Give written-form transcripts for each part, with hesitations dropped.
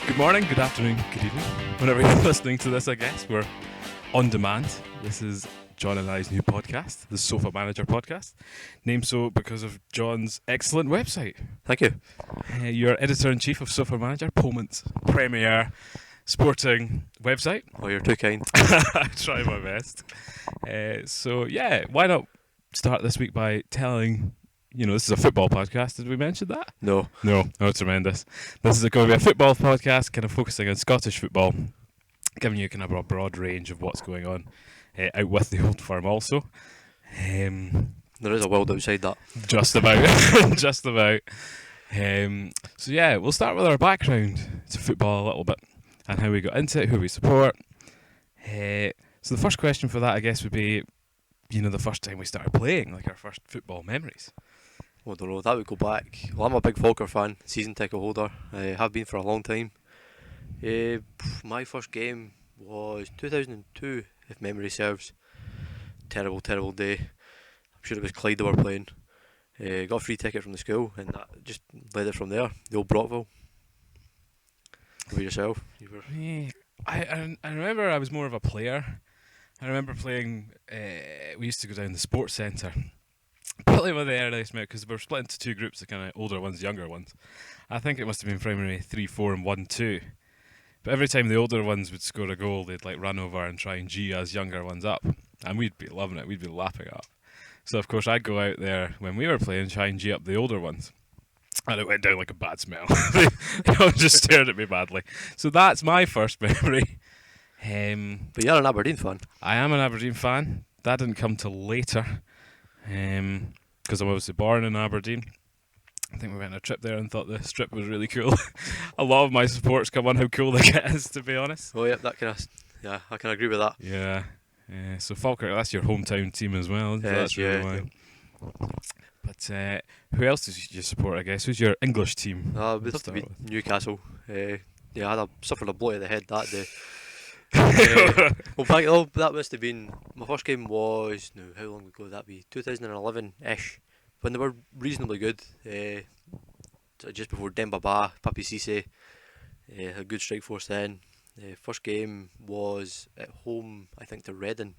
Good morning, good afternoon, good evening. Whenever you're listening to this, I guess, we're on demand. This is John and I's new podcast, the Sofamanager Podcast, named so because of John's excellent website. Thank you. You're editor-in-chief of Sofamanager, Pullman's premier sporting website. Oh, you're too kind. I try my best. Why not start this week by telling... this is a football podcast. Did we mention that? No. No, tremendous. This is going to be a football podcast, kind of focusing on Scottish football, giving you kind of a broad range of what's going on out with the old firm also. There is a world outside that. Just about. Just about. We'll start with our background to football a little bit and how we got into it, who we support. So the first question for that, I guess, would be, the first time we started playing, like our first football memories. I don't know, that would go back. Well, I'm a big Falker fan, season ticket holder. I have been for a long time. My first game was 2002, if memory serves. Terrible day. I'm sure it was Clyde they were playing. Got a free ticket from the school, and that just led it from there. The old Brockville. How about yourself? I remember I was more of a player. I remember playing, we used to go down the sports centre. Probably one of the earliest, because we were split into two groups, the kind of older ones, younger ones. I think it must have been primary 3, 4 and 1, 2. But every time the older ones would score a goal, they'd run over and try and G us younger ones up. And we'd be loving it, we'd be lapping up. So of course I'd go out there when we were playing, try and G up the older ones. And it went down like a bad smell. They just stared at me badly. So that's my first memory. But you're an Aberdeen fan. I am an Aberdeen fan. That didn't come till later, because I'm obviously born in Aberdeen. I think we went on a trip there and thought the strip was really cool. A lot of my supports come on how cool the kit is, to be honest. Oh yeah, I can agree with that. Yeah. So Falkirk, that's your hometown team as well, isn't it? That's really why. But who else did you support, I guess? Who's your English team? It would have to be Newcastle. I suffered a blow to the head that day. That must have been my first game. Was how long ago would that be? 2011-ish, when they were reasonably good. Just before Demba Ba, Papi Cisse, a good strike force then. First game was at home, I think, to Reading,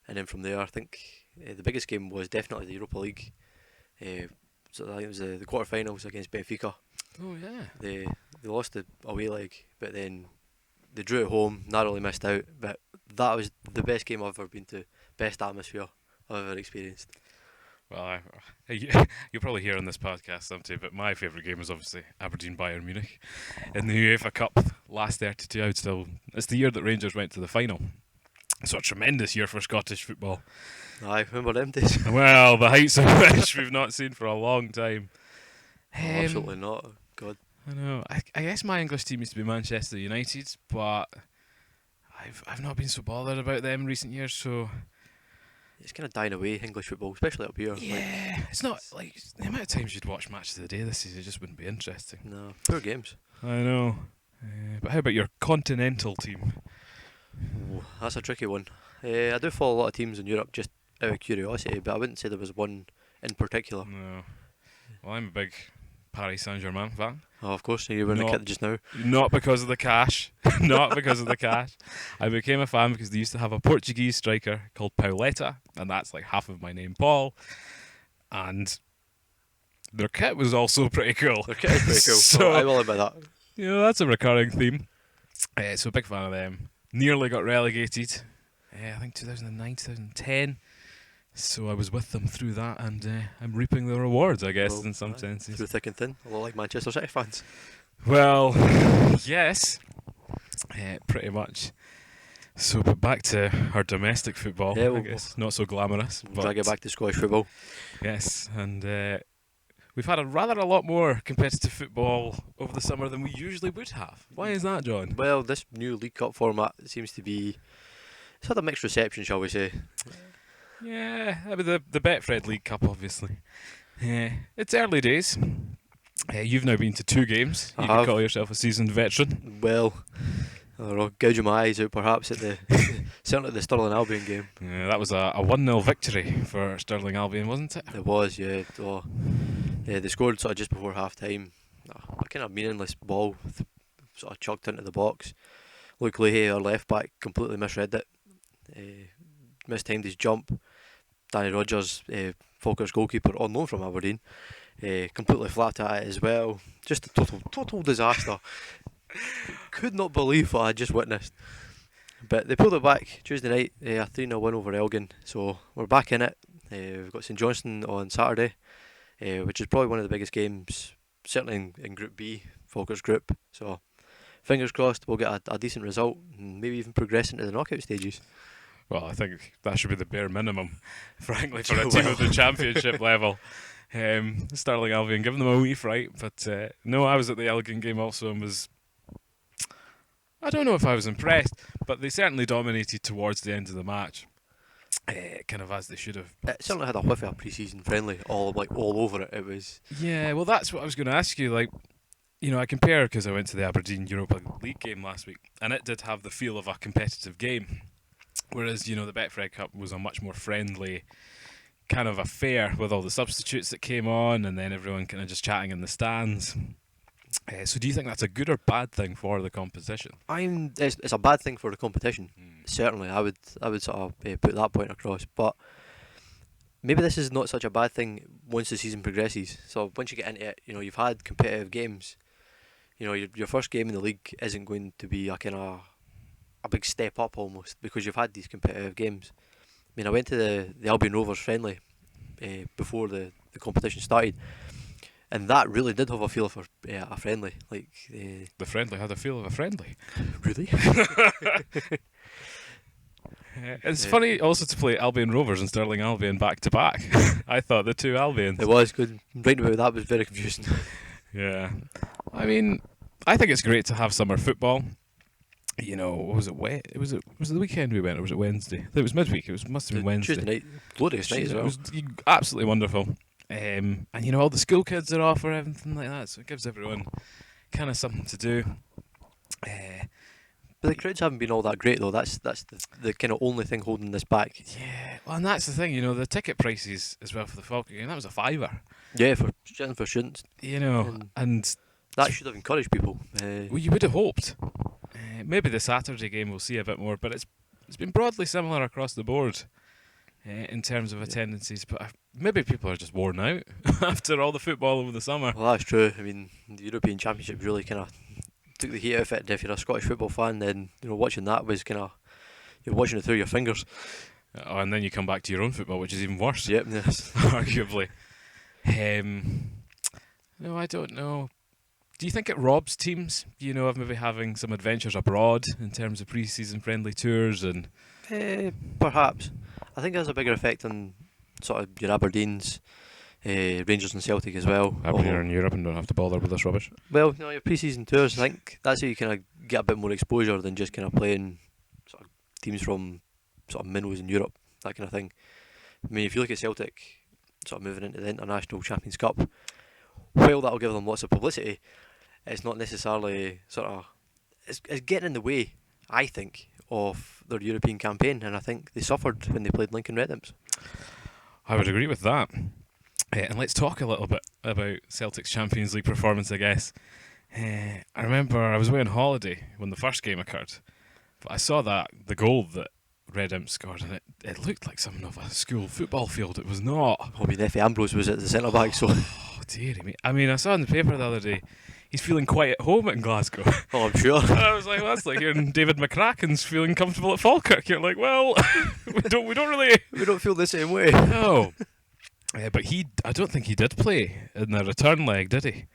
and then from there, I think the biggest game was definitely the Europa League. So I think it was the quarterfinals against Benfica. Oh yeah. They lost the away leg, but then they drew at home, narrowly missed out, but that was the best game I've ever been to, best atmosphere I've ever experienced. Well, you'll probably hear on this podcast someday, but my favourite game was obviously Aberdeen-Bayern Munich in the UEFA Cup last 32. It's the year that Rangers went to the final. So a tremendous year for Scottish football. I remember them days. Well, the heights of which we've not seen for a long time. Absolutely not. God. I know. I guess my English team used to be Manchester United, but I've not been so bothered about them in recent years. So it's kind of dying away, English football, especially up here. Yeah, it's not like the amount of times you'd watch Match of the Day this season. It just wouldn't be interesting. No, poor games. I know. But how about your continental team? Oh, that's a tricky one. I do follow a lot of teams in Europe just out of curiosity, but I wouldn't say there was one in particular. No. Well, I'm a big Paris Saint-Germain fan. Oh, of course, you're wearing the kit just now. Not because of the cash. Not because of the cash. I became a fan because they used to have a Portuguese striker called Pauleta, and that's like half of my name, Paul. And their kit was also pretty cool. Their kit is pretty cool. So, I will admit that. That's a recurring theme. So big fan of them. Nearly got relegated. I think 2009, 2010. So I was with them through that, and I'm reaping the rewards, I guess, in some senses. Through thick and thin, a lot like Manchester City fans. Well, yes, pretty much. So, but back to our domestic football, I guess. Not so glamorous. We'll drag it back to Scottish football. Yes, and we've had a lot more competitive football over the summer than we usually would have. Why is that, John? Well, this new League Cup format seems to be... It's had a mixed reception, shall we say. Yeah, I mean the Betfred League Cup, obviously. It's early days. You've now been to 2 games. You can call yourself a seasoned veteran. Well, I don't know, gouging my eyes out perhaps at certainly the Stirling Albion game. Yeah, that was a 1-0 victory for Stirling Albion, wasn't it? It was, yeah. They scored sort of just before half time. A kind of meaningless ball sort of chucked into the box. Luke Leahy, our left back, completely misread it. Mistimed his jump. Danny Rogers, Falkirk's goalkeeper, on loan from Aberdeen, completely flat at it as well. Just a total disaster. Could not believe what I just witnessed. But they pulled it back Tuesday night, a 3-0 win over Elgin. So we're back in it. We've got St Johnstone on Saturday, which is probably one of the biggest games, certainly in Group B, Falkirk's group. So fingers crossed we'll get a decent result and maybe even progress into the knockout stages. Well, I think that should be the bare minimum, frankly, for a team of the championship level. Stirling Albion, giving them a wee fright. But no, I was at the Elgin game also and was... I don't know if I was impressed, but they certainly dominated towards the end of the match. Kind of as they should have. It certainly had a whiff of a pre-season friendly, all over it. It was... Yeah, well, that's what I was going to ask you. Like, you know, I compare because I went to the Aberdeen Europa League game last week, and it did have the feel of a competitive game. Whereas, you know, the Betfred Cup was a much more friendly kind of affair with all the substitutes that came on and then everyone kind of just chatting in the stands. So do you think that's a good or bad thing for the competition? It's a bad thing for the competition. Certainly, I would sort of put that point across. But maybe this is not such a bad thing once the season progresses. So once you get into it, you know, you've had competitive games. You know, your first game in the league isn't going to be a kind of a big step up almost because you've had these competitive games. I mean, I went to the Albion Rovers friendly before the competition started, and that really did have a feel for a friendly. Like the friendly had a feel of a friendly. Really? It's funny also to play Albion Rovers and Stirling Albion back to back. I thought the two Albions. It was good. Right about that was very confusing. Yeah, I mean, I think it's great to have summer football. You know, was it the weekend we went, or was it Wednesday? It was midweek. Must have been Wednesday. Tuesday night, glorious night as well. It was absolutely wonderful. And you know, all the school kids are off or everything like that, so it gives everyone kind of something to do. But the crowds haven't been all that great though. That's the kind of only thing holding this back. Yeah, well, and that's the thing. You know, the ticket prices as well for the Falkirk game, that was £5. Yeah, for students. You know, and that should have encouraged people. Well, you would have hoped. Maybe the Saturday game we'll see a bit more, but it's been broadly similar across the board in terms of attendances. But maybe people are just worn out after all the football over the summer. Well, that's true. I mean, the European Championship really kind of took the heat out of it. And if you're a Scottish football fan, then you know watching that was kind of you're watching it through your fingers. Oh, and then you come back to your own football, which is even worse. Yep, yes. Arguably. No, I don't know. Do you think it robs teams, you know, of maybe having some adventures abroad in terms of pre-season friendly tours and? Perhaps. I think it has a bigger effect on sort of your Aberdeens, Rangers and Celtic as well. Aberdeen are in Europe and don't have to bother with this rubbish. Well, you know, your pre-season tours, I think that's how you kind of get a bit more exposure than just kind of playing sort of teams from sort of minnows in Europe, that kind of thing. I mean, if you look at Celtic sort of moving into the International Champions Cup, while that'll give them lots of publicity, it's not necessarily sort of it's getting in the way, I think, of their European campaign, and I think they suffered when they played Lincoln Red Imps. I would agree with that. And let's talk a little bit about Celtic's Champions League performance, I guess. I remember I was away on holiday when the first game occurred, but I saw the goal that Red Imps scored, and it looked like something of a school football field. It was not. I mean, Effie Ambrose was at the centre back, so. Oh, dearie me. I mean, I saw in the paper the other day, he's feeling quite at home in Glasgow. Oh, I'm sure. And I was like, well, that's like hearing David McCracken's feeling comfortable at Falkirk. You're like, well, we don't feel the same way. No. But I don't think he did play in the return leg, did he?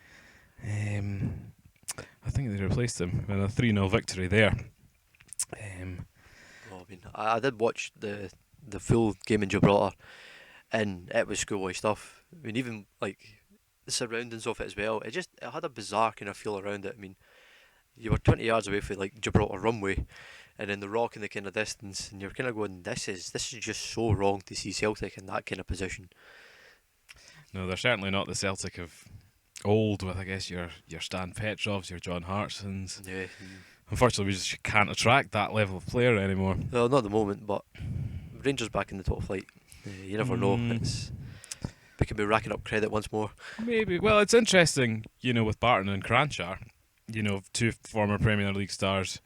I think they replaced him in a 3-0 victory there. I mean, I did watch the full game in Gibraltar, and it was schoolboy stuff. I mean, even like the surroundings of it as well. It had a bizarre kind of feel around it. I mean, you were 20 yards away from like Gibraltar runway, and then the rock in the kind of distance, and you're kind of going, this is just so wrong to see Celtic in that kind of position. No, they're certainly not the Celtic of old with, I guess, your Stan Petrovs, your John Hartsons. Yeah. Unfortunately, we just can't attract that level of player anymore. Well, not at the moment, but Rangers back in the top flight. You never know. We could be racking up credit once more. Maybe. Well, it's interesting, you know, with Barton and Cranchar. two former Premier League stars.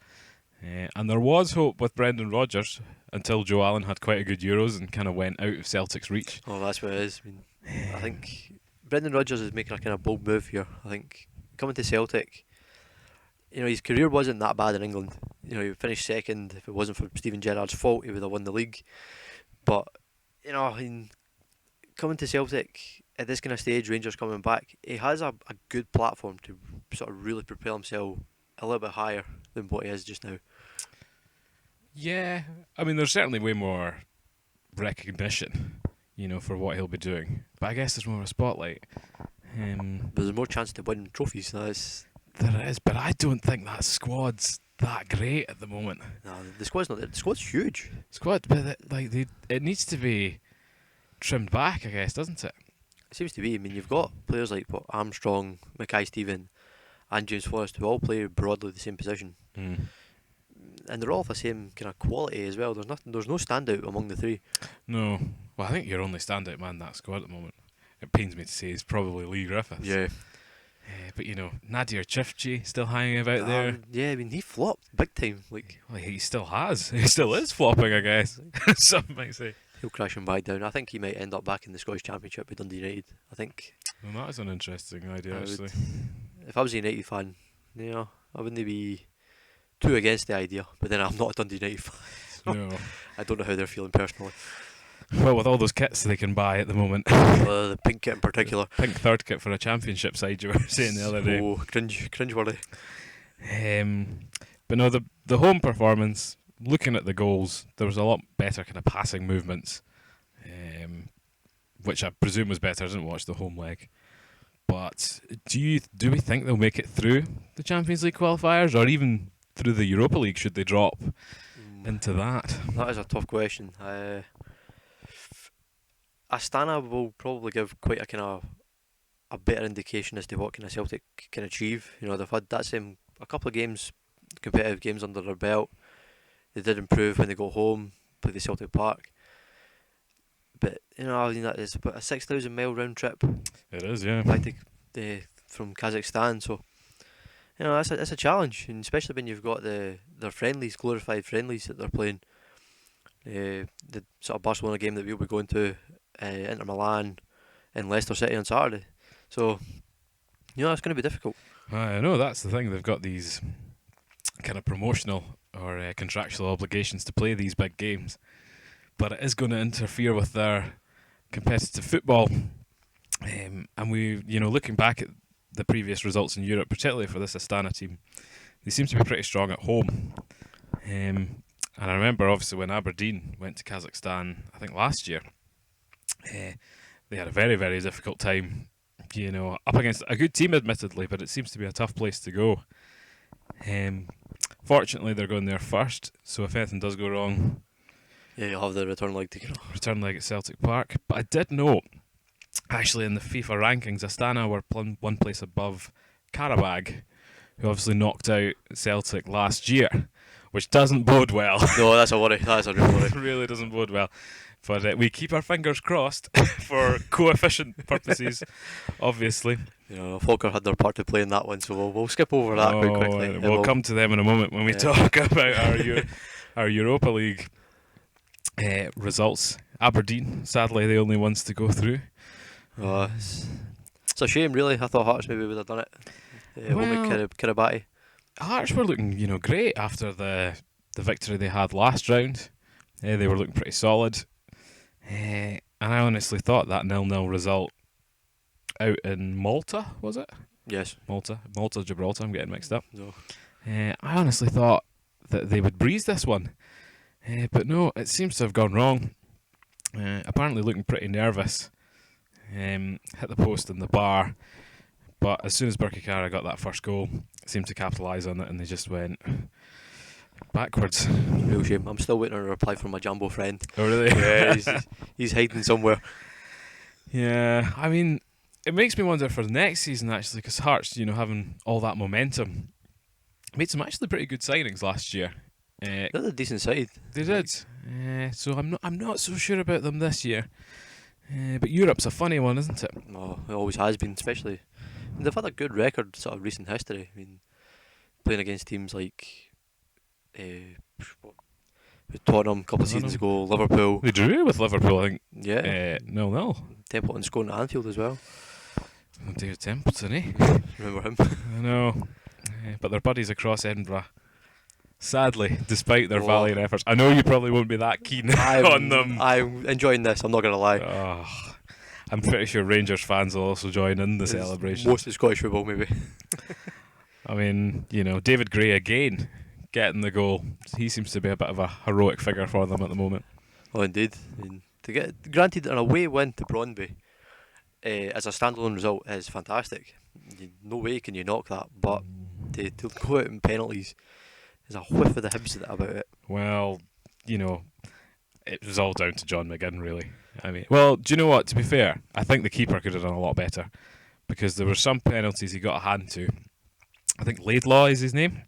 And there was hope with Brendan Rodgers until Joe Allen had quite a good Euros and kind of went out of Celtic's reach. Oh, that's what it is. I think Brendan Rodgers is making a kind of bold move here. I think coming to Celtic, his career wasn't that bad in England. He finished second. If it wasn't for Steven Gerrard's fault, he would have won the league. But, coming to Celtic at this kind of stage, Rangers coming back, he has a good platform to sort of really propel himself a little bit higher than what he is just now. Yeah, I mean, there's certainly way more recognition, for what he'll be doing. But I guess there's more of a spotlight. But there's more chance to win trophies. There is, but I don't think that squad's that great at the moment. No, the squad's not there. The squad's huge. But it needs to be trimmed back, I guess, doesn't it? It seems to be. I mean, you've got players like Armstrong, Mackay-Steven, and James Forrest who all play broadly the same position. And they're all of the same kind of quality as well. There's no standout among the three. No. Well, I think your only standout man in that squad at the moment, it pains me to say, is probably Lee Griffiths. Yeah. But Nadir Chifchi still hanging about there. Yeah, I mean, he flopped big time. Well, he still has. He still is flopping, I guess. Some might say. He'll crash him back down. I think he might end up back in the Scottish Championship with Dundee United. I think. Well, that is an interesting idea, actually. If I was a United fan, I wouldn't be too against the idea. But then I'm not a Dundee United fan. So No. I don't know how they're feeling personally. Well, with all those kits they can buy at the moment. The pink kit in particular. Pink third kit for a championship side, you were saying the other day. Oh, cringeworthy. But no, the home performance, looking at the goals, there was a lot better kind of passing movements, which I presume was better. I didn't watch the home leg. But do we think they'll make it through the Champions League qualifiers, or even through the Europa League should they drop into that? That is a tough question. Astana will probably give quite a kind of a better indication as to what kind of Celtic can achieve. They've had a couple of games, competitive games under their belt. They did improve when they go home, play the Celtic Park. But that is about a 6,000 mile round trip. It is, yeah. Back to from Kazakhstan, so that's a challenge, and especially when you've got their friendlies, glorified friendlies that they're playing. The sort of Barcelona game that we'll be going to, Inter Milan and Leicester City on Saturday. So, it's going to be difficult. I know, that's the thing. They've got these kind of promotional or contractual obligations to play these big games. But it is going to interfere with their competitive football. And we, looking back at the previous results in Europe, particularly for this Astana team, they seem to be pretty strong at home. And I remember, obviously, when Aberdeen went to Kazakhstan, I think last year, they had a very, very difficult time, up against a good team, admittedly, but it seems to be a tough place to go. Fortunately, they're going there first, so if anything does go wrong... Yeah, you'll have the return leg to go. Return leg at Celtic Park. But I did note, actually, in the FIFA rankings, Astana were one place above Karabag, who obviously knocked out Celtic last year, which doesn't bode well. No, that's a worry. That's a real worry. It really doesn't bode well. But we keep our fingers crossed for coefficient purposes, obviously. Falkirk had their part to play in that one, so we'll skip over that quite quickly. We'll come to them in a moment when we talk about our Europa League results. Aberdeen, sadly, the only ones to go through. It's a shame, really. I thought Hearts maybe would have done it. Home at Kiribati. Hearts were looking, great after the victory they had last round. They were looking pretty solid. And I honestly thought that 0-0 result out in Malta, was it? Yes. Malta, Gibraltar, I'm getting mixed up. No. I honestly thought that they would breeze this one. But no, it seems to have gone wrong. Apparently looking pretty nervous. Hit the post and the bar. But as soon as Burkikara got that first goal, seemed to capitalise on it, and they just went backwards. Real shame. I'm still waiting on a reply from my Jumbo friend. Oh, really? Yeah, he's hiding somewhere. Yeah, I mean, it makes me wonder for the next season, actually, because Hearts, having all that momentum, made some actually pretty good signings last year. They're a decent side. They did. So I'm not so sure about them this year. But Europe's a funny one, isn't it? Oh, it always has been, especially. They've had a good record, sort of recent history. I mean, playing against teams like with Tottenham a couple of seasons ago, Liverpool. They drew with Liverpool, I think. Yeah. 0-0. Templeton's going to Anfield as well. David Templeton, eh? Remember him? I know. But they're buddies across Edinburgh. Sadly, despite their valiant efforts. I know you probably won't be that keen on them. I'm enjoying this, I'm not going to lie. Oh, I'm pretty sure Rangers fans will also join in the celebration. Most of Scottish football, maybe. I mean, David Gray again getting the goal. He seems to be a bit of a heroic figure for them at the moment. Oh, indeed. I mean, to get granted an away win to Brøndby as a standalone result is fantastic. No way can you knock that, but to go out in penalties is a whiff of the Hibs about it. Well, it was all down to John McGinn, really. I mean, well, do you know what? To be fair, I think the keeper could have done a lot better because there were some penalties he got a hand to. I think Laidlaw is his name.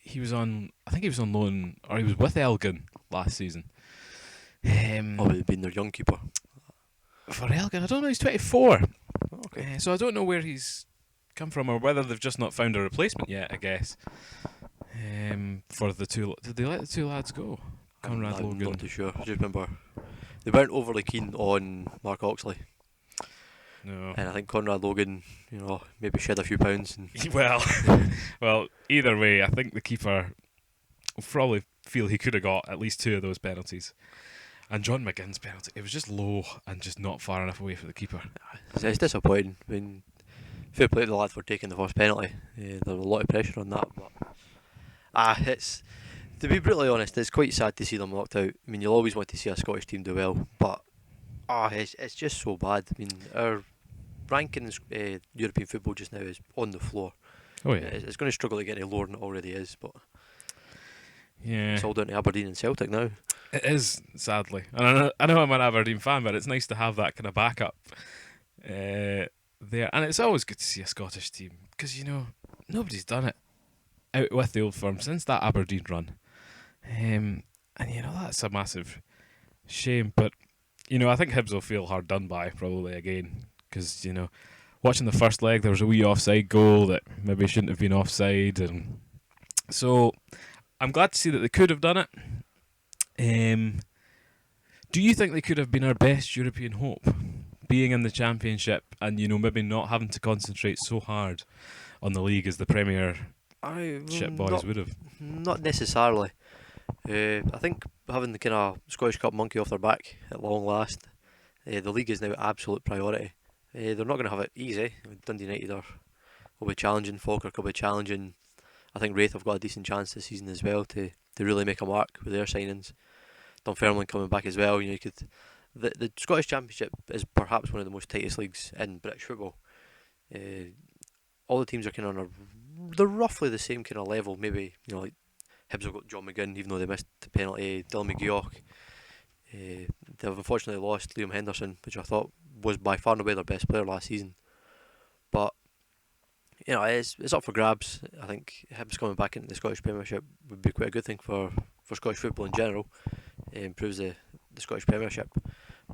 He was on loan, or he was with Elgin last season. Probably been their young keeper. For Elgin, I don't know. He's 24. Oh, okay. So I don't know where he's come from, or whether they've just not found a replacement yet. I guess. For the two, did they let the two lads go? Conrad Logan. I'm not too sure. I just remember they weren't overly keen on Mark Oxley. No. And I think Conrad Logan, maybe shed a few pounds. And well, either way, I think the keeper will probably feel he could have got at least two of those penalties. And John McGinn's penalty, it was just low and just not far enough away for the keeper. It's disappointing. I mean, fair play to the lad for taking the first penalty. There was a lot of pressure on that. But it's, to be brutally honest, it's quite sad to see them knocked out. I mean, you'll always want to see a Scottish team do well, but it's just so bad. I mean, our ranking in European football just now is on the floor. Oh yeah, it's going to struggle to get any lower than it already is, but yeah, it's all down to Aberdeen and Celtic now. It is, sadly. And I know I'm an Aberdeen fan, but it's nice to have that kind of backup there. And it's always good to see a Scottish team because nobody's done it out with the old firm since that Aberdeen run, and that's a massive shame. But I think Hibs will feel hard done by probably again because watching the first leg there was a wee offside goal that maybe shouldn't have been offside, and so I'm glad to see that they could have done it. Do you think they could have been our best European hope, being in the Championship and maybe not having to concentrate so hard on the league as the Premiership boys would have? Not necessarily. I think having the kind of Scottish Cup monkey off their back at long last, the league is now absolute priority. They're not going to have it easy. Dundee United will be challenging, Falkirk will be challenging. I think Wraith have got a decent chance this season as well to really make a mark with their signings. Dunfermline coming back as well. The Scottish Championship is perhaps one of the most tightest leagues in British football. All the teams are kind of they're roughly the same kind of level. Maybe like Hibs have got John McGinn, even though they missed the penalty. Dylan McGeoch. They've unfortunately lost Liam Henderson, which I thought was by far and away their best player last season. But it's up for grabs. I think Hibs coming back into the Scottish Premiership would be quite a good thing for Scottish football in general. It improves the Scottish Premiership.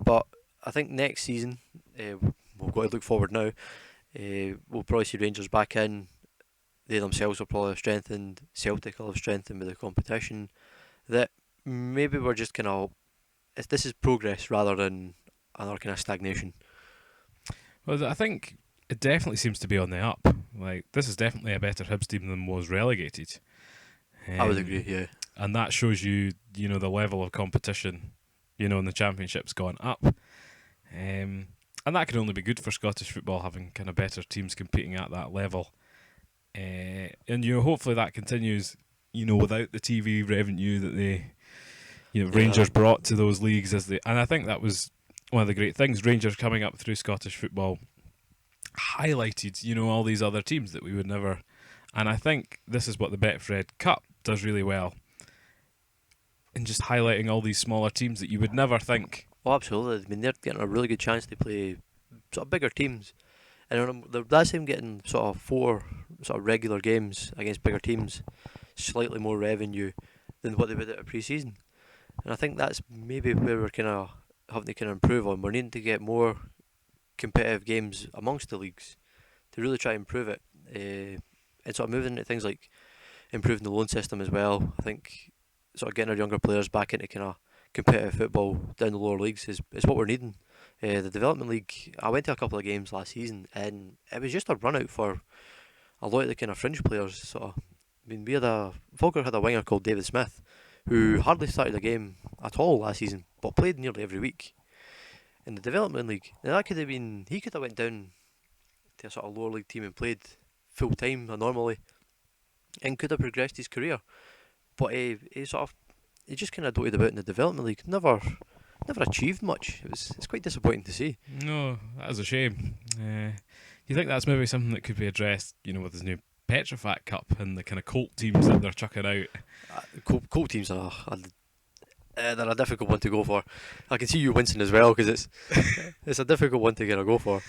But I think next season, we've got to look forward now. We'll probably see Rangers back in. They themselves will probably have strengthened. Celtic will have strengthened with the competition. That maybe we're just kind of... This is progress rather than another kind of stagnation. Well, I think it definitely seems to be on the up. Like, this is definitely a better Hibs team than was relegated. I would agree, yeah. And that shows you, the level of competition, in the Championship's gone up. And that can only be good for Scottish football, having kind of better teams competing at that level. And, hopefully that continues, without the TV revenue that they, Rangers brought to those leagues. And I think that was one of the great things. Rangers coming up through Scottish football highlighted, all these other teams that we would never... And I think this is what the Betfred Cup does really well, in just highlighting all these smaller teams that you would never think. Oh, absolutely. I mean, they're getting a really good chance to play sort of bigger teams. And that's them getting sort of 4 sort of regular games against bigger teams, slightly more revenue than what they would at a pre-season. And I think that's maybe where we're kind of having to kind of improve on. We're needing to get more competitive games amongst the leagues to really try and improve it. And sort of moving into things like improving the loan system as well. I think sort of getting our younger players back into kind of competitive football down the lower leagues is what we're needing. The development league, I went to a couple of games last season, and it was just a run out for a lot of the kind of fringe players. Sort of, I mean, Falkirk had a winger called David Smith, who hardly started a game at all last season, but played nearly every week in the development league. Now that could have been, he could have went down to a sort of lower league team and played full time normally, and could have progressed his career. But he just kind of doted about in the development league. Never achieved much. It's quite disappointing to see. No, that is a shame. You think that's maybe something that could be addressed, with his new Petrofac Cup and the kind of cult teams that they're chucking out? Cult teams are they're a difficult one to go for. I can see you wincing as well, because it's a difficult one to kind of go for.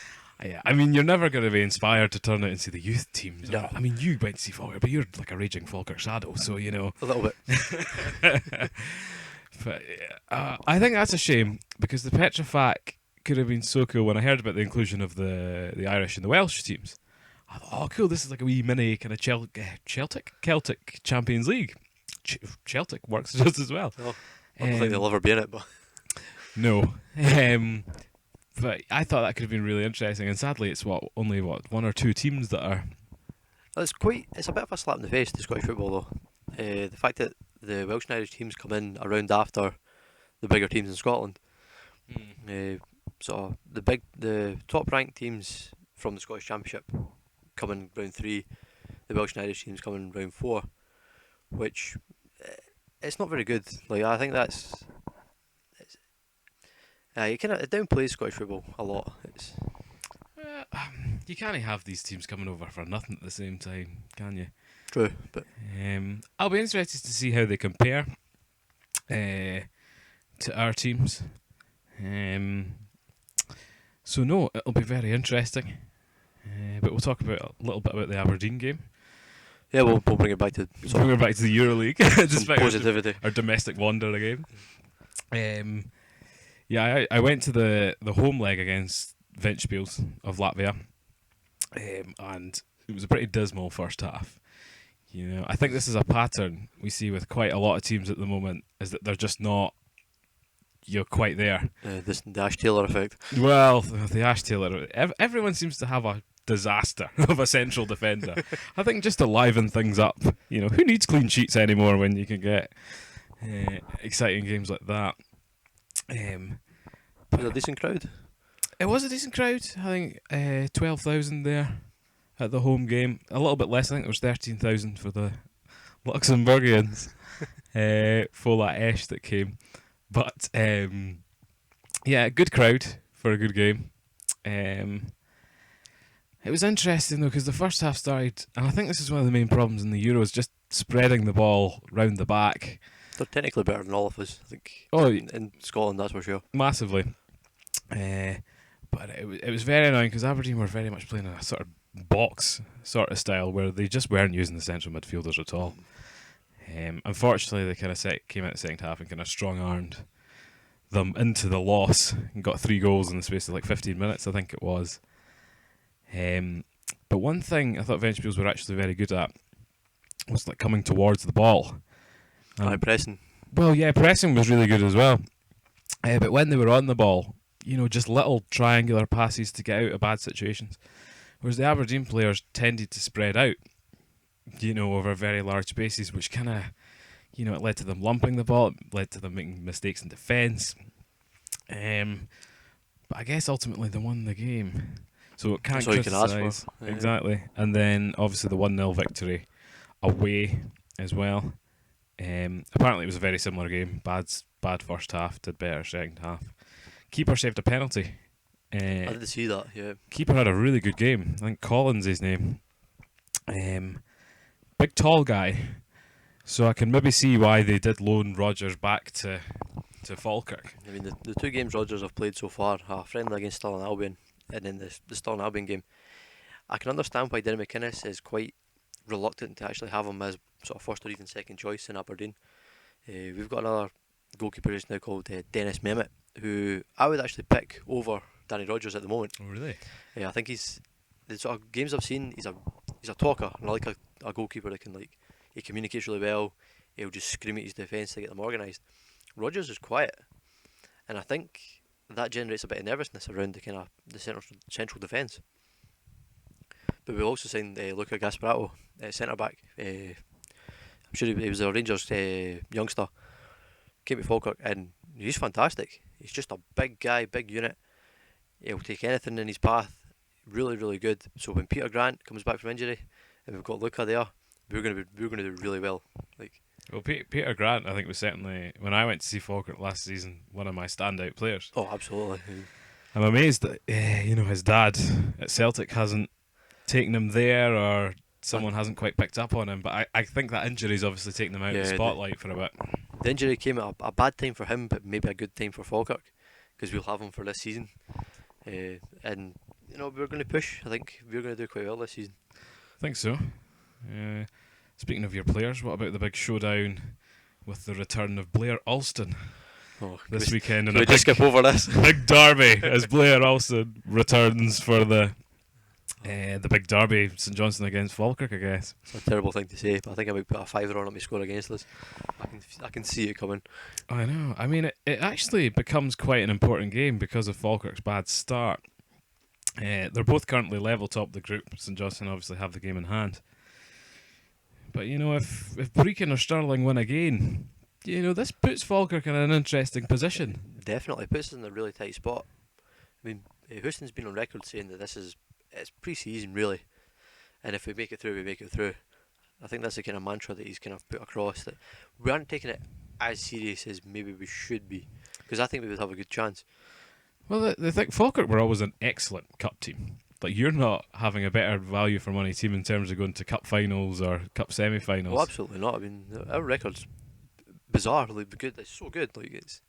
Yeah, I mean, you're never going to be inspired to turn out and see the youth teams. No. I mean, you went to see Falkirk, but you're like a raging Falkirk shadow, so A little bit. But I think that's a shame, because the Petrofac could have been so cool. When I heard about the inclusion of the Irish and the Welsh teams, I thought, oh, cool, this is like a wee mini kind of Celtic Champions League. Celtic works just as well. Oh, I don't think they'll ever be in it, but no. But I thought that could have been really interesting, and sadly it's only one or two teams that are. it's a bit of a slap in the face to Scottish football though. The fact that the Welsh and Irish teams come in around after the bigger teams in Scotland. So the top ranked teams from the Scottish Championship come in round 3, the Welsh and Irish teams come in round 4, which it's not very good. Like, I think it downplays Scottish football a lot. You can't have these teams coming over for nothing at the same time, can you? True, but I'll be interested to see how they compare to our teams. So no, it'll be very interesting. But we'll talk a little bit about the Aberdeen game. Yeah, we'll bring it back to the EuroLeague. Just some positivity. Our domestic wonder game. Yeah, I went to the home leg against Ventspils of Latvia, and it was a pretty dismal first half. I think this is a pattern we see with quite a lot of teams at the moment, is that they're just not quite there. The Ash Taylor effect. Well, the Ash Taylor. Everyone seems to have a disaster of a central defender. I think just to liven things up. Who needs clean sheets anymore when you can get exciting games like that? Was it a decent crowd? It was a decent crowd. I think 12,000 there at the home game. A little bit less. I think it was 13,000 for the Luxembourgians. Fola Esh that came. But yeah, good crowd for a good game. It was interesting though, because the first half started, and I think this is one of the main problems in the Euros, just spreading the ball round the back. They're technically better than all of us, I think. Oh, in Scotland, that's for sure. Massively. But it was very annoying, because Aberdeen were very much playing in a sort of box sort of style, where they just weren't using the central midfielders at all. Unfortunately, they kind of came out the second half and kind of strong-armed them into the loss and got 3 goals in the space of like 15 minutes, I think it was. But one thing I thought Ventspils were actually very good at was like coming towards the ball. Pressing. Well, yeah, pressing was really good as well. But when they were on the ball, just little triangular passes to get out of bad situations. Whereas the Aberdeen players tended to spread out, over very large spaces, which kind of, it led to them lumping the ball, it led to them making mistakes in defence. But I guess ultimately they won the game. So it can't criticise. Yeah. Exactly. And then obviously the 1-0 victory away as well. Apparently it was a very similar game. Bad first half, did better second half. Keeper saved a penalty. I did see that, yeah. Keeper had a really good game. I think Collins' his name. Big tall guy. So I can maybe see why they did loan Rodgers back to Falkirk. I mean, the 2 games Rodgers have played so far, a friendly against Stirling Albion, and then the Stirling Albion game, I can understand why Denny McInnes is quite reluctant to actually have him as sort of first or even second choice in Aberdeen. We've got another goalkeeper just now called Dennis Mehmet, who I would actually pick over Danny Rodgers at the moment. Oh, really? Yeah, I think the sort of games I've seen, he's a talker, and I like a goalkeeper that can He communicates really well. He'll just scream at his defence to get them organised. Rodgers is quiet, and I think that generates a bit of nervousness around the kind of the central defence. But we also signed Luca Gasparato, centre back. I'm sure he was a Rangers youngster. Came to Falkirk, and he's fantastic. He's just a big guy, big unit. He'll take anything in his path. Really, really good. So when Peter Grant comes back from injury, and we've got Luca there, we're gonna do really well. Well, Peter Grant, I think, was certainly, when I went to see Falkirk last season, one of my standout players. Oh, absolutely. I'm amazed that his dad at Celtic hasn't taken him there, or someone hasn't quite picked up on him. But I think that injury's obviously taken him out of the spotlight for a bit. The injury came at a bad time for him, but maybe a good time for Falkirk, because we'll have him for this season. And we're going to push. I think we're going to do quite well this season. I think so. Speaking of your players, what about the big showdown with the return of Blair Alston this weekend? Can we just skip over this? Big derby as Blair Alston returns for the big derby, St Johnstone against Falkirk, I guess. It's a terrible thing to say, but I think I might put a fiver on at my score against us. I can see it coming. I know. I mean, it actually becomes quite an important game because of Falkirk's bad start. They're both currently level top of the group. St Johnstone obviously have the game in hand. But, if Brecon or Stirling win again, this puts Falkirk in an interesting position. Definitely puts us in a really tight spot. I mean, Houston's been on record saying that it's pre-season really, and if we make it through, we make it through. I think that's the kind of mantra that he's kind of put across, that we aren't taking it as serious as maybe we should be, because I think we would have a good chance. Well, the thing, Falkirk were always an excellent cup team. Like, you're not having a better value for money team in terms of going to cup finals or cup semi-finals. Oh, absolutely not. I mean, our record's bizarrely good. It's so good. It's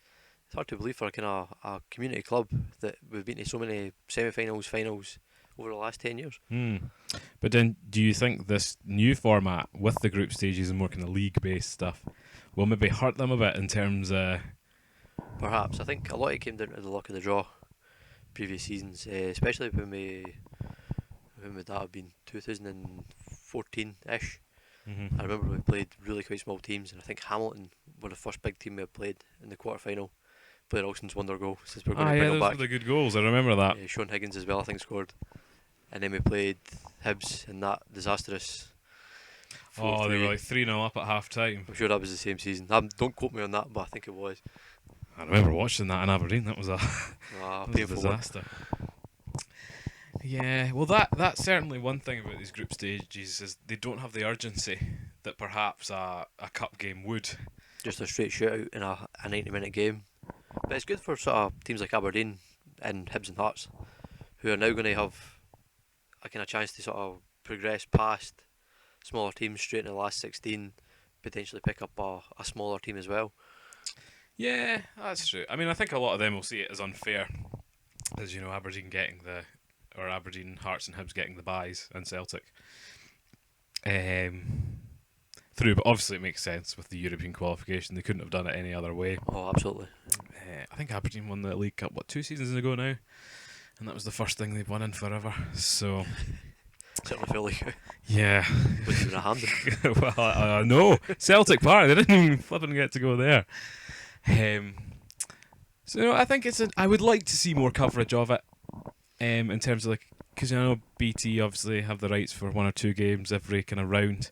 hard to believe for a kind of a community club that we've been to so many semi-finals, finals over the last 10 years. But then, do you think this new format with the group stages and more kind of league-based stuff will maybe hurt them a bit in terms of... Perhaps. I think a lot of it came down to the luck of the draw previous seasons, especially when would that have been, 2014-ish. I remember we played really quite small teams, and I think Hamilton were the first big team we had played in the quarter-final. Blair Alston's wonder goal, since we're going to bring him back. Those were the good goals, I remember that. Sean Higgins as well, I think, scored. And then we played Hibs in that disastrous 4-3. They were like 3-0 up at half-time. I'm sure that was the same season. Don't quote me on that, but I think it was. I remember watching that in Aberdeen. That was a disaster. Yeah, well, that's certainly one thing about these group stages, is they don't have the urgency that perhaps a cup game would. Just a straight shootout in a 90-minute game. But it's good for sort of teams like Aberdeen and Hibs and Hearts, who are now going to have a kind of chance to sort of progress past smaller teams straight in the last 16, potentially pick up a smaller team as well. Yeah, that's true. I mean, I think a lot of them will see it as unfair, as Aberdeen Aberdeen, Hearts and Hibs getting the buys, and Celtic through. But obviously, it makes sense with the European qualification. They couldn't have done it any other way. Oh, absolutely. I think Aberdeen won the League Cup 2 seasons ago now, and that was the first thing they've won in forever. So certainly feel like yeah, wasn't even a hand. Well, no, Celtic Park. They didn't even flipping get to go there. So I think I would like to see more coverage of it, in terms of because I know BT obviously have the rights for 1 or 2 games every kind of round,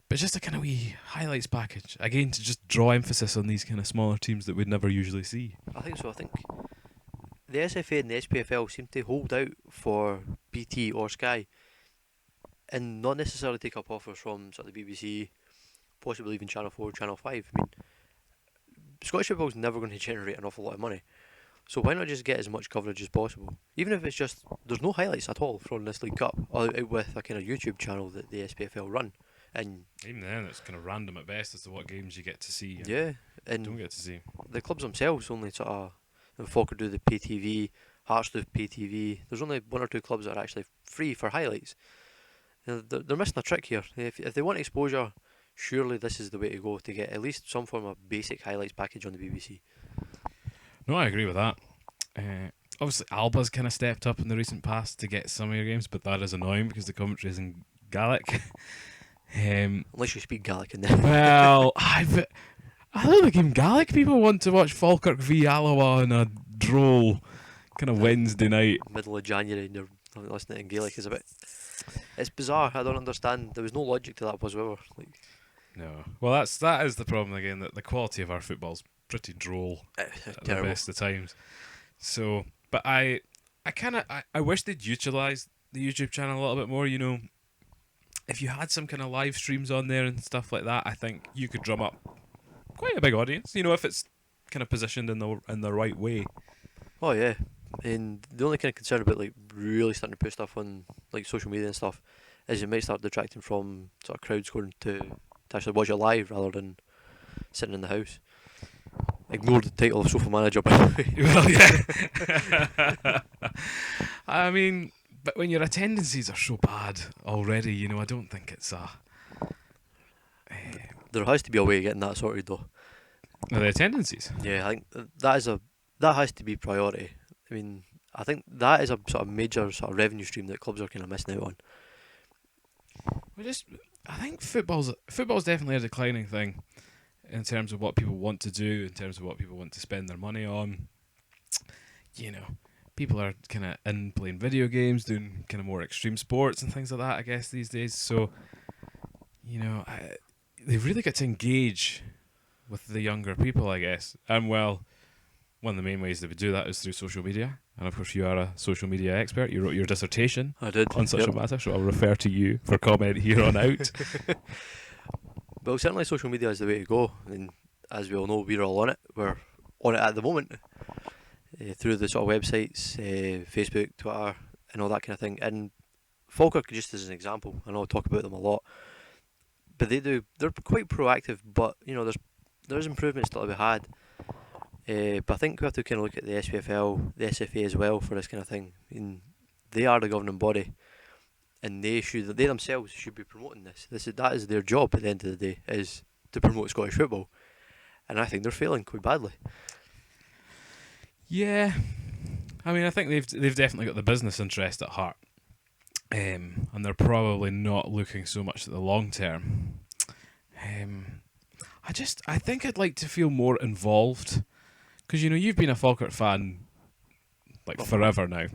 but just a kind of wee highlights package again to just draw emphasis on these kind of smaller teams that we'd never usually see. I think so. I think the SFA and the SPFL seem to hold out for BT or Sky, and not necessarily take up offers from sort of the BBC, possibly even Channel 4, Channel 5. I mean, Scottish football's never going to generate an awful lot of money, so why not just get as much coverage as possible? Even if it's just, there's no highlights at all from this League Cup, out with a kind of YouTube channel that the SPFL run. And even then, it's kind of random at best as to what games you get to see. Yeah, and don't get to see. The clubs themselves only sort of, Falkirk do the pay TV, Hearts do pay TV. There's only 1 or 2 clubs that are actually free for highlights. They're missing a trick here. If they want exposure, surely this is the way to go, to get at least some form of basic highlights package on the BBC. No, I agree with that. Obviously, Alba's kind of stepped up in the recent past to get some of your games, but that is annoying because the commentary is in Gaelic. Unless you speak Gaelic in there. Well, I don't think in Gaelic people want to watch Falkirk v Alloa on a droll kind of Wednesday night. Middle of January and you're listening in Gaelic is a bit... It's bizarre. I don't understand. There was no logic to that whatsoever. Like, No. Well, that is the problem again, that the quality of our football's pretty droll at the best of times. So, but I wish they'd utilise the YouTube channel a little bit more, you know. If you had some kind of live streams on there and stuff like that, I think you could drum up quite a big audience, you know, if it's kind of positioned in the right way. oh yeah. And the only kind of concern about like really starting to put stuff on like social media and stuff is it might start detracting from sort of crowds going to actually watch it live rather than sitting in the house. Ignore the title of Sofamanager, by the way. Well, yeah. I mean, but when your attendances are so bad already, you know, I don't think it's a... There has to be a way of getting that sorted though. the attendances? Yeah, I think that has to be priority. I mean, I think that is a sort of major sort of revenue stream that clubs are kind of missing out on. I think football's definitely a declining thing in terms of what people want to do, in terms of what people want to spend their money on. You know, people are kind of in playing video games, doing kind of more extreme sports and things like that, I guess, these days. So, you know, they really get to engage with the younger people, I guess. And well, one of the main ways they would do that is through social media. And of course, you are a social media expert. You wrote your dissertation I did on such a matter, so I'll refer to you for comment here on out. Well, certainly social media is the way to go. I mean, as we all know, we're all on it. We're on it at the moment through the sort of websites, Facebook, Twitter, and all that kind of thing. And Falkirk, just as an example, I know I talk about them a lot, but they're quite proactive. But you know, there's improvements still to be had. But I think we have to kind of look at the SPFL, the SFA as well for this kind of thing. I mean, they are the governing body, and they themselves should be promoting this. That is their job at the end of the day, is to promote Scottish football, and I think they're failing quite badly. Yeah, I mean, I think they've definitely got the business interest at heart, and they're probably not looking so much at the long term. I think I'd like to feel more involved. Because, you know, you've been a Falkirk fan, like, forever now.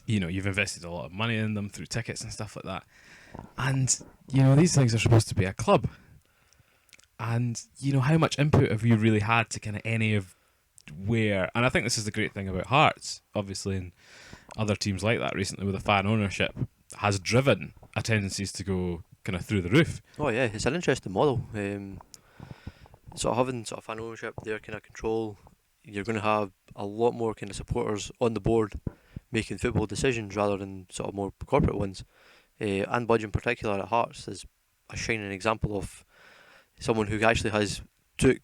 You know, you've invested a lot of money in them through tickets and stuff like that. And, you know, these things are supposed to be a club. And, you know, how much input have you really had to kind of any of where... And I think this is the great thing about Hearts, obviously, and other teams like that recently with the fan ownership, has driven attendances to go kind of through the roof. Oh, yeah, it's an interesting model. Sort of having sort of fan ownership, their kind of control... You're going to have a lot more kind of supporters on the board making football decisions rather than sort of more corporate ones. And Budge in particular at Hearts is a shining example of someone who actually took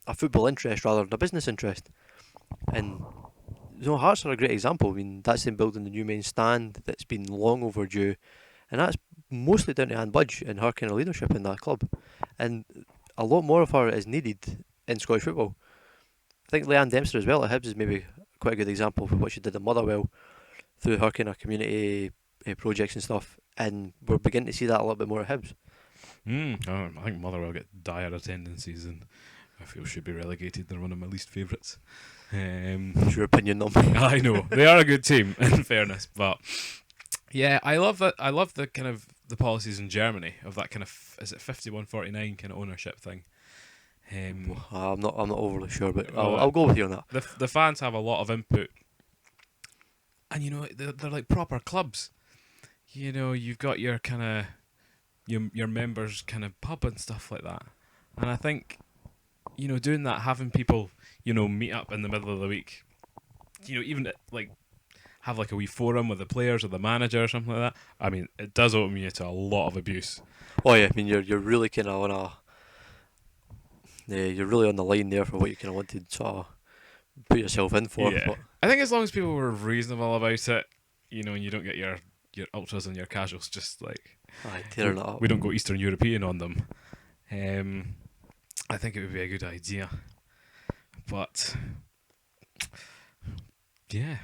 a football interest rather than a business interest. And you know, Hearts are a great example. I mean, that's them building the new main stand that's been long overdue, and that's mostly down to Anne Budge and her kind of leadership in that club. And a lot more of her is needed in Scottish football. I think Leanne Dempster as well at Hibs is maybe quite a good example of what she did at Motherwell through her kind of community projects and stuff, and we're beginning to see that a little bit more at Hibs. I think Motherwell get dire attendances and I feel should be relegated. They're one of my least favourites. What's your opinion on me? I know, they are a good team in fairness, but yeah, I love that. I love the kind of the policies in Germany of that kind of, is it 51-49 kind of ownership thing. I'm not overly sure, but I'll go with you on that. The fans have a lot of input, and you know they're like proper clubs. You know, you've got your kind of your members kind of pub and stuff like that, and I think, you know, doing that, having people, you know, meet up in the middle of the week, you know, even like have like a wee forum with the players or the manager or something like that. I mean, it does open you to a lot of abuse. Oh yeah, I mean you're really kind of on a. You're really on the line there for what you kind of want to sort of put yourself in for. Yeah. But I think as long as people were reasonable about it, you know, and you don't get your ultras and your casuals just like tearing it up. We don't go Eastern European on them. I think it would be a good idea. But yeah.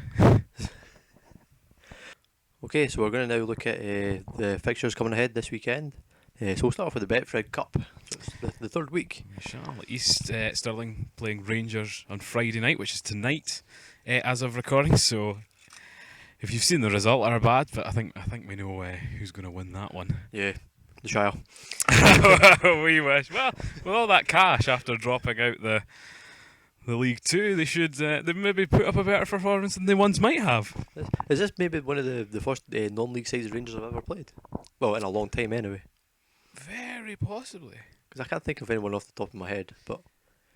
Okay, so we're going to now look at the fixtures coming ahead this weekend. So we'll start off with the Betfred Cup. So it's the third week. We shall. East Stirling playing Rangers on Friday night, which is tonight, as of recording. So, if you've seen the result, are bad, but I think we know who's going to win that one. Yeah, the Shire. We wish. Well, with all that cash after dropping out the League Two, they should they maybe put up a better performance than they once might have. Is this maybe one of the first non-league sides Rangers have ever played? Well, in a long time anyway. Very possibly. Because I can't think of anyone off the top of my head, but...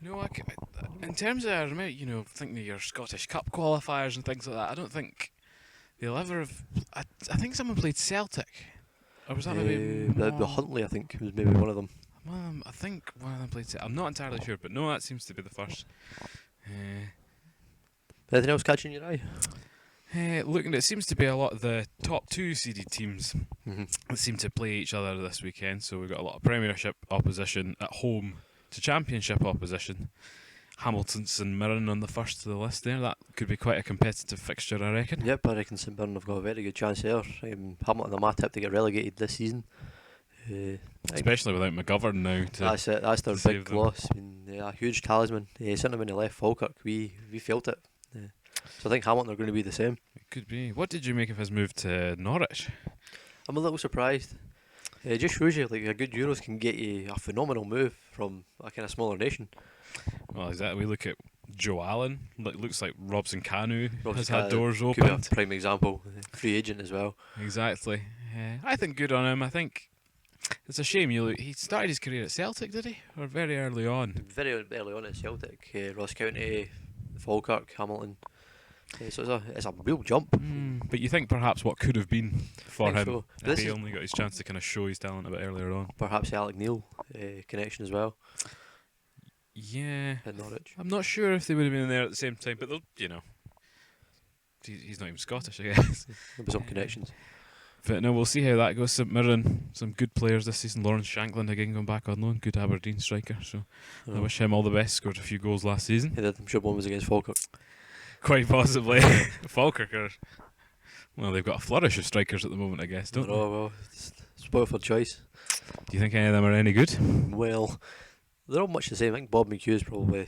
No, in terms of, I remember, thinking of your Scottish Cup qualifiers and things like that, I don't think they'll ever have... I think someone played Celtic. Or was that maybe... The Huntley, I think, was maybe one of them. I think one of them played Celtic. I'm not entirely sure, but no, that seems to be the first. Anything else catching your eye? Looking, it seems to be a lot of the top two seeded teams Mm-hmm. that seem to play each other this weekend. So we've got a lot of Premiership opposition at home to Championship opposition. Hamilton St Mirren on the first of the list there. That could be quite a competitive fixture, I reckon. Yep, I reckon St Mirren have got a very good chance there. Hamilton are my tip to get relegated this season. Especially without McGovern now. That's it. That's their big them. loss. I mean, a huge talisman. Sitting when he left Falkirk, we felt it. So I think Hamilton are going to be the same. It could be. What did you make of his move to Norwich? I'm a little surprised. It just shows you like a good Euros can get you a phenomenal move from a kind of smaller nation. Well, exactly. We look at Joe Allen. Looks like Robson Kanu has Robson had doors Could be opened. a prime example. Free agent as well. Exactly. I think good on him. I think it's a shame. He started his career at Celtic, did he? Or very early on? Very early on at Celtic, Ross County, Falkirk, Hamilton. So it's a real jump. But you think perhaps what could have been for Think him so. if he only got his chance to kind of show his talent a bit earlier on. Perhaps the Alec Neil connection as well Yeah. at Norwich. I'm not sure if they would have been there at the same time, but they'll, he's not even Scottish, I guess. There'll be some connections. But no, we'll see how that goes. St Mirren, some good players this season. Lawrence Shanklin again going back on loan, good Aberdeen striker. So I wish him all the best. Scored a few goals last season. Yeah, I'm sure one was against Falkirk. Quite possibly. Falkirk are, well, they've got a flourish of strikers at the moment, I guess, don't they? Oh well, it's spoiled for choice. Do you think any of them are any good? Well, they're all much the same. I think Bob McHugh is probably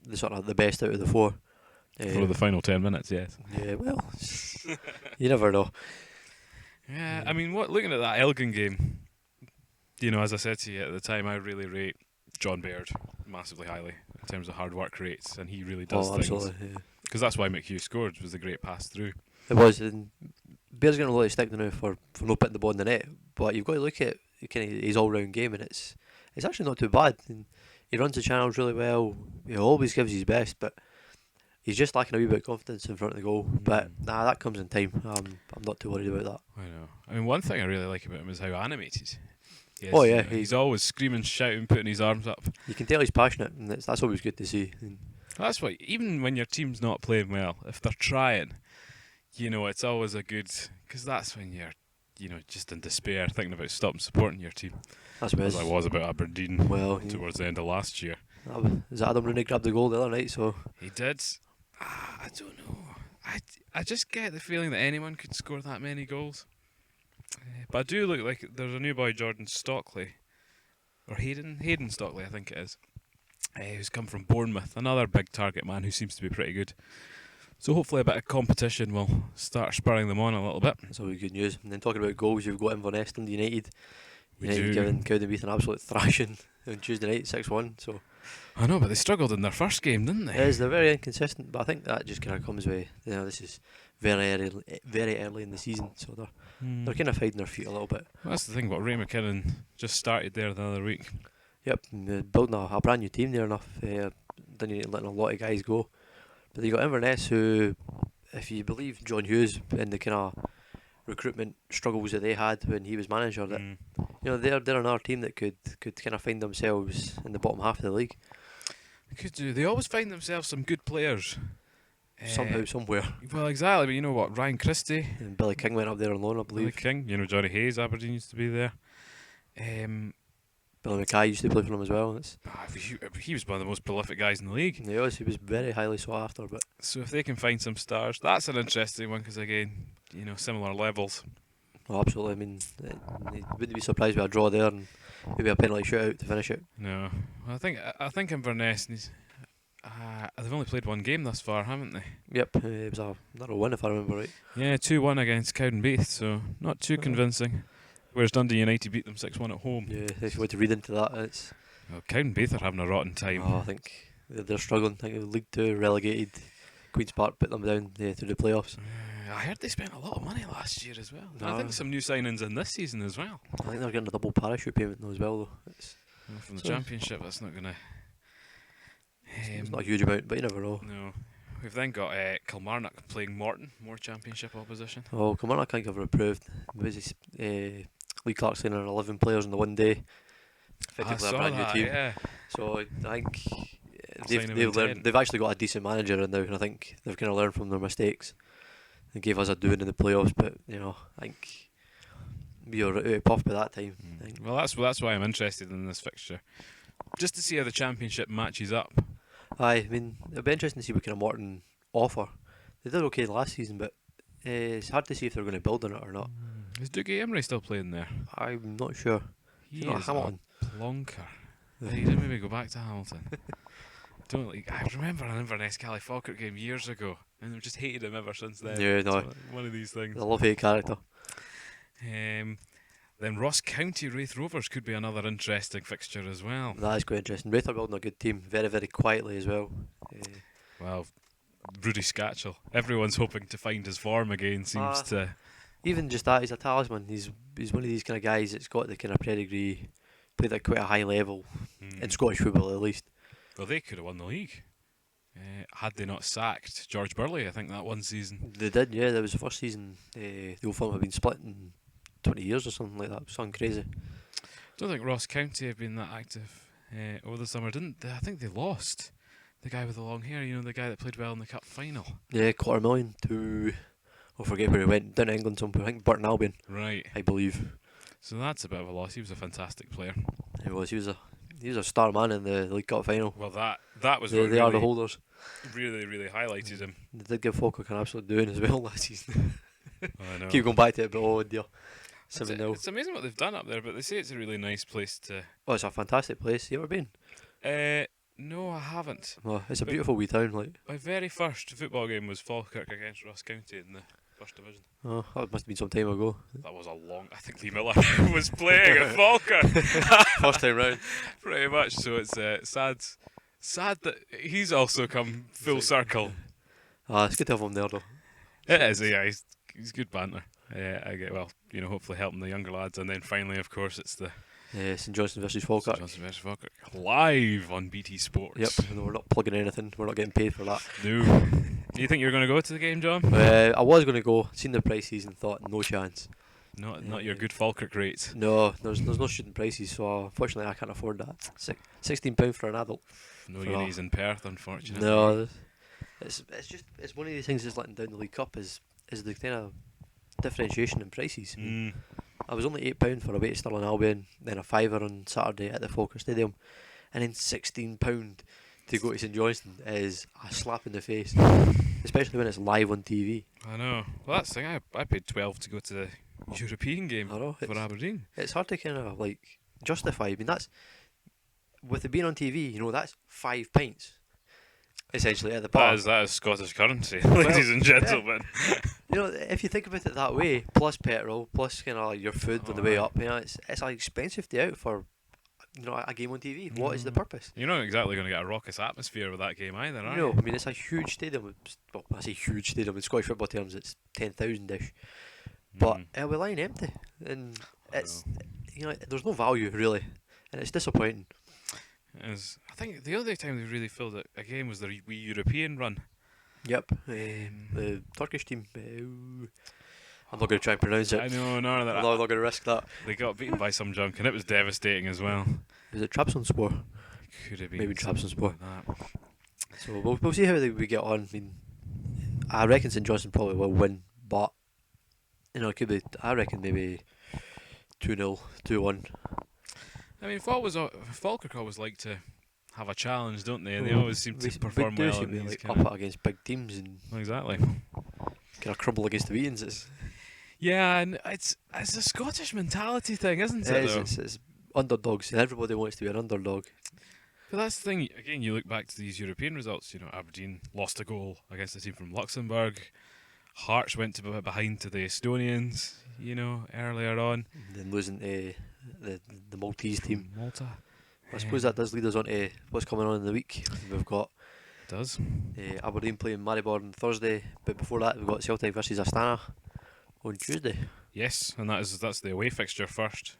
the best out of the four. For the final 10 minutes, yes. Yeah, well, you never know. Yeah, I mean, looking at that Elgin game, as I said to you at the time, I really rate John Baird massively highly in terms of hard work rates, and he really does things. Absolutely. Yeah. Because that's why McHugh scored, was the great pass through. It was, and Bear's getting a lot of stick now for not putting the ball in the net. But you've got to look at his all-round game, and it's actually not too bad. And he runs the channels really well. He always gives his best, but he's just lacking a wee bit of confidence in front of the goal. But that comes in time. I'm not too worried about that. I know. I mean, one thing I really like about him is how animated he is. Oh yeah, he's always screaming, shouting, putting his arms up. You can tell he's passionate, and that's always good to see. And that's why, even when your team's not playing well, if they're trying, it's always a good, because that's when you're, just in despair, thinking about stopping supporting your team. that's what it As is. I was about Aberdeen towards the end of last year. Adam Rooney grabbed the goal the other night, so He did. I don't know. I just get the feeling that anyone could score that many goals. But I do look like there's a new boy, Jordan Stockley, or Hayden Stockley, I think it is, who's come from Bournemouth. Another big target man who seems to be pretty good. So hopefully a bit of competition will start spurring them on a little bit. that's always good news. And then talking about goals, you've got Inverness and United. We United do. giving Cowdenbeath an absolute thrashing on Tuesday night, 6-1. So I know, but they struggled in their first game, didn't they? they're very inconsistent. But I think that just kind of comes with this is very early in the season, so they're kind of finding their feet a little bit. Well, that's the thing. Ray McKinnon just started there the other week. Yep, and they're building a brand new team there enough. Letting a lot of guys go. But you got Inverness, who, if you believe John Hughes and the kind of recruitment struggles that they had when he was manager, that they're another team that could kind of find themselves in the bottom half of the league. Could do. They always find themselves some good players. Somehow, somewhere. Well, exactly. But you know what? Ryan Christie. And Billy King went up there on loan, I Billy believe. King. Johnny Hayes, Aberdeen used to be there. Billy Mackay used to play for them as well. He was one of the most prolific guys in the league. He was very highly sought after. But So if they can find some stars, that's an interesting one because again, similar levels. Oh, absolutely. I mean, you wouldn't be surprised with a draw there and maybe a penalty shootout to finish it. No, I think Inverness needs. They've only played one game thus far, haven't they? Yep, it was a narrow win if I remember right. Yeah, 2-1 against Cowdenbeath, so not too convincing. Whereas Dundee United beat them 6-1 at home. Yeah, if you want to read into that, it's. Well, Cowdenbeath are having a rotten time. Oh, I think they're struggling. I think League Two relegated. Queen's Park put them down to the playoffs. I heard they spent a lot of money last year as well. No. I think some new signings in this season as well. I think they're getting a double parachute payment though as well though. From the Championship, that's not going to... It's not a huge amount, but you never know. No. We've then got Kilmarnock playing Morton, more Championship opposition. Oh, Kilmarnock I think have improved. Lee Clark signing 11 players in the one day. Effectively a brand new team. Yeah. So I think Sign they've actually got a decent manager in now, and I think they've kind of learned from their mistakes. They gave us a doing in the playoffs, but I think we were out of puff by that time. Well, that's why I'm interested in this fixture, just to see how the Championship matches up. I mean, it'll be interesting to see what kind of Morton offer. They did okay last season, but it's hard to see if they're going to build on it or not. Is Dougie Emery still playing there? I'm not sure. He not is Hamilton. a plonker. He did maybe go back to Hamilton. I remember an Inverness Cali Falkirk game years ago, and I've just hated him ever since then. Yeah, no. It's one of these things. A love-hate character. Then Ross County Wraith Rovers could be another interesting fixture as well. That is quite interesting. Wraith are building a good team, very, very quietly as well. Well, Rudy Scatchell. Everyone's hoping to find his form again, seems to... Even just that, he's a talisman. He's one of these kind of guys that's got the kind of pedigree, played at quite a high level, in Scottish football at least. Well, they could have won the league. Had they not sacked George Burley, I think, that one season. They did, yeah. That was the first season the old firm had been split in 20 years or something like that. Something crazy. Don't think Ross County have been that active over the summer, didn't they? I think they lost the guy with the long hair, the guy that played well in the cup final. Yeah, $250,000 to... I forget where he went. Down to England somewhere. I think Burton Albion. Right. I believe. So that's a bit of a loss. He was a fantastic player. He was. He was a star man in the League Cup final. Well, that was They what are really, the holders. really highlighted him. They did give Falkirk an absolute doing as well last season. I know. Keep going back to it, but oh dear. 7-0. It's amazing what they've done up there, but they say it's a really nice place to... Oh, it's a fantastic place. You ever been? No, I haven't. Oh, it's a beautiful wee town. Like. My very first football game was Falkirk against Ross County in the first division. Oh, that must have been some time ago. That was I think Lee Miller was playing at Falkirk. First time round. Pretty much, so it's sad that he's also come full circle. It's good to have him there though. It is, yeah, he's good banter. Hopefully helping the younger lads, and then finally, of course, it's the St Johnstone versus Falkirk. Live on BT Sports. Yep, and we're not plugging anything. We're not getting paid for that. No. Do you think you're going to go to the game, John? I was going to go. Seen the prices and thought no chance. Not your good Falkirk rates. No, there's no student prices, so unfortunately I can't afford that. £16 for an adult. No unis in Perth, unfortunately. No, it's one of these things that's letting down the League Cup is the kind of differentiation in prices. I was only £8 for away to Stirling Albion, then a fiver on Saturday at the Falkirk Stadium, and then £16 to go to St Johnstone is a slap in the face, especially when it's live on TV. I know. Well, that's the thing. I paid 12 to go to the European game for Aberdeen. It's hard to kind of justify. I mean, that's with it being on TV. That's £5 essentially at the park. That is Scottish currency, ladies and gentlemen. Yeah. If you think about it that way, plus petrol, plus kind of your food on the way up, it's an expensive day out for a game on TV. What is the purpose? You're not exactly going to get a raucous atmosphere with that game either, are you? No, I mean it's a huge stadium. Well, I say huge stadium in Scottish football terms. It's 10,000-ish, but it'll be lying empty, and it's there's no value really, and it's disappointing. I think the other time they really filled it again was the wee European run. Yep, the Turkish team. I'm not going to try and pronounce it. I know, none of that. I'm not going to risk that. They got beaten by some junk, and it was devastating as well. Was it Trabzonspor? Could have been. Maybe Trabzonspor. Like so we'll see how we get on. I mean, I reckon St Johnstone probably will win, but it could be. I reckon maybe 2-0, 2-1. I mean, Falkirk always like to have a challenge, don't they? They always seem to perform well. Seem to up against big teams and exactly. kind of crumble against the Wheatons. Yeah, and it's a Scottish mentality thing, isn't it? Though? It's underdogs, and everybody wants to be an underdog. But that's the thing. Again, you look back to these European results. You know, Aberdeen lost a goal against a team from Luxembourg. Hearts went to behind to the Estonians. You know, earlier on. And then losing to the Maltese team. Malta. I suppose that does lead us on to what's coming on in the week. We've got Does. Aberdeen playing Maribor on Thursday, but before that we've got Celtic versus Astana on Tuesday. Yes, and that's the away fixture first,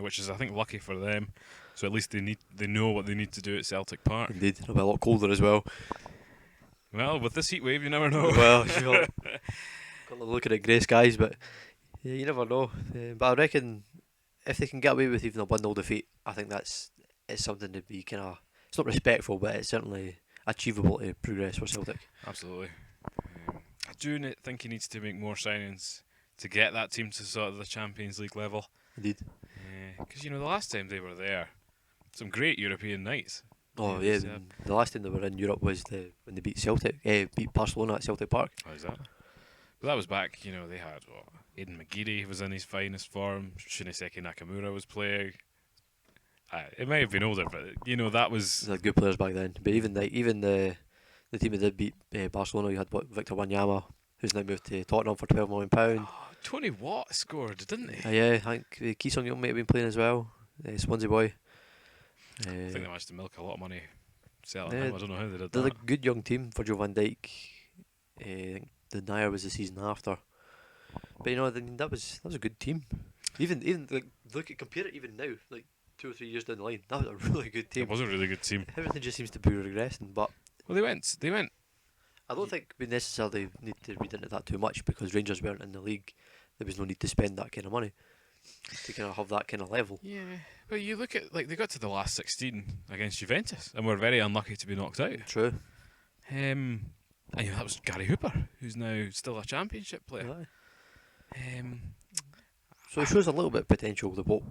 which is I think lucky for them. So at least they know what they need to do at Celtic Park. Indeed, it'll be a lot colder as well. Well, with this heat wave, you never know. Well, sure. Got to look at grey skies, but yeah, you never know. But I reckon if they can get away with even a 1-0 defeat, I think it's something to be kind of. It's not respectful, but it's certainly achievable to progress for Celtic. Absolutely. I do think he needs to make more signings to get that team to sort of the Champions League level. Indeed. Because the last time they were there, some great European nights. Oh yeah, the last time they were in Europe was when they beat Celtic, beat Barcelona at Celtic Park. How is that? But that was back. They had Aidan McGeady was in his finest form. Shineseki Nakamura was playing. It may have been older, but that was. They had good players back then. But even the team that did beat Barcelona, you had Victor Wanyama, who's now moved to Tottenham for £12 million. Oh, Tony Watt scored, didn't he? Yeah, I think Ki Sung Young might have been playing as well. Swansea boy. I think they managed to milk a lot of money selling him. I don't know how they did they're that. a good young team. Virgil van Dijk. I think the Nair was the season after. But that was a good team. Even compare it even now, like 2 or 3 years down the line, that was a really good team. It was a really good team. Everything just seems to be regressing, but Well, they went. I don't think we necessarily need to read into that too much because Rangers weren't in the league. There was no need to spend that kind of money to kind of have that kind of level. Yeah, but you look at they got to the last 16 against Juventus and were very unlucky to be knocked out. True. And that was Gary Hooper, who's now still a Championship player. Aye. So it shows a little bit of potential that what